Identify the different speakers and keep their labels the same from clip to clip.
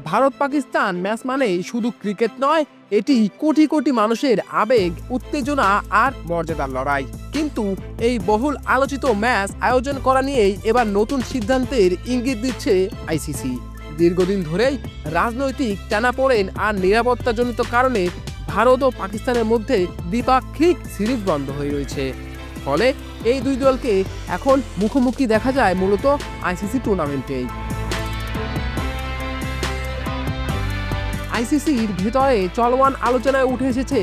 Speaker 1: Bharat Pakistan match মানে শুধু cricket নয়, এটি কোটি কোটি মানুষের আবেগ, উত্তেজনা আর মর্যাদার লড়াই। কিন্তু এই বহুল আলোচিত ম্যাচ আয়োজন করা নিয়েই এবার নতুন সিদ্ধান্তের ইঙ্গিত দিচ্ছে আইসিসি। দীর্ঘদিন ধরেই রাজনৈতিক টানাপোড়েন আর নিরাপত্তাজনিত কারণে ভারত ও পাকিস্তানের মধ্যে দ্বিপাক্ষিক সিরিজ বন্ধ হয়ে রয়েছে। ফলে এই দুই দলকে এখন মুখোমুখি দেখা যায় মূলত আইসিসি টুর্নামেন্টেই। আইসিসির ভেতরে চলমান আলোচনায় উঠে এসেছে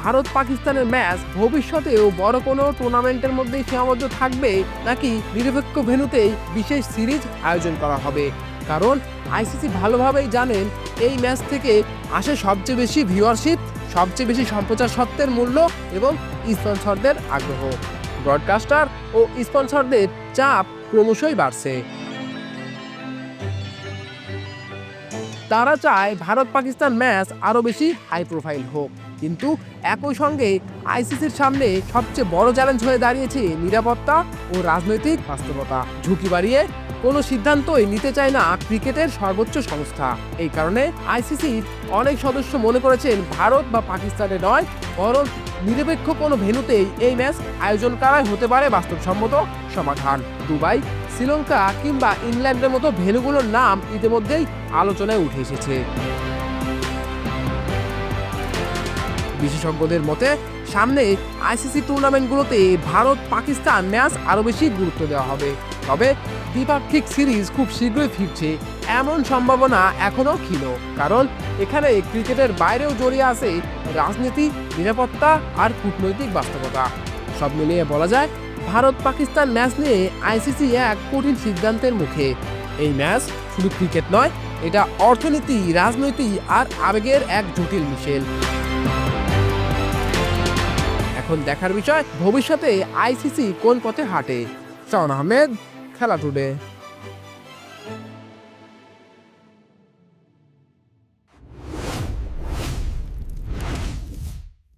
Speaker 1: ভারত পাকিস্তানের ম্যাচ ভবিষ্যতেও বড় কোনো টুর্নামেন্টের মধ্যেই সীমাবদ্ধ থাকবে, নাকি নিরপেক্ষ ভেন্যুতেই বিশেষ সিরিজ আয়োজন করা হবে। কারণ আইসিসি ভালোভাবেই জানেন এই ম্যাচ থেকে আসে সবচেয়ে বেশি ভিউয়ারশিপ, সবচেয়ে বেশি সম্প্রচার সত্ত্বের মূল্য এবং স্পন্সরদের আগ্রহ। ব্রডকাস্টার ও স্পন্সরদের চাপ ক্রমশই বাড়ছে। তারা চায় ভারত পাকিস্তান ম্যাচ আরও বেশি হাই প্রোফাইল হোক, কিন্তু একই সঙ্গে আইসিসির সামনে সবচেয়ে বড় চ্যালেঞ্জ হয়ে দাঁড়িয়েছে নিরাপত্তা ও রাজনৈতিক বাস্তবতা। ঝুঁকি বাড়িয়ে কোনো সিদ্ধান্তই নিতে চায় না ক্রিকেটের সর্বোচ্চ সংস্থা। এই কারণে আইসিসির অনেক সদস্য মনে করেছেন ভারত বা পাকিস্তানে নয়, বরং নিরপেক্ষ কোনো ভেন্যুতেই এই ম্যাচ আয়োজন করাই হতে পারে বাস্তবসম্মত সমাধান। দুবাই, শ্রীলঙ্কা কিংবা ইংল্যান্ডের মতো ভেন্যুগুলোর নাম ইতিমধ্যেই আলোচনায় উঠে এসেছে। বিশেষজ্ঞদের মতে সামনে আইসিসি টুর্নামেন্টগুলোতে ভারত পাকিস্তান ম্যাচ আরও বেশি গুরুত্ব দেওয়া হবে। তবে দ্বিপাক্ষিক সিরিজ খুব শীঘ্রই ফিরছে এমন সম্ভাবনা এখনও ক্ষীণ, কারণ এখানে ক্রিকেটের বাইরেও জড়িয়ে আছে রাজনীতি, নিরাপত্তা আর কূটনৈতিক বাস্তবতা। সব মিলিয়ে বলা যায় ভারত পাকিস্তান ম্যাচ নিয়ে আইসিসি এক কঠিন সিদ্ধান্তের মুখে। এই ম্যাচ শুধু ক্রিকেট নয়, এটা অর্থনীতি, রাজনীতি আর আবেগের এক জটিল মিশেল। এখন দেখার বিষয় ভবিষ্যতে আইসিসি কোন পথে হাঁটে। শাওন আহমেদ, খেলা টুডে।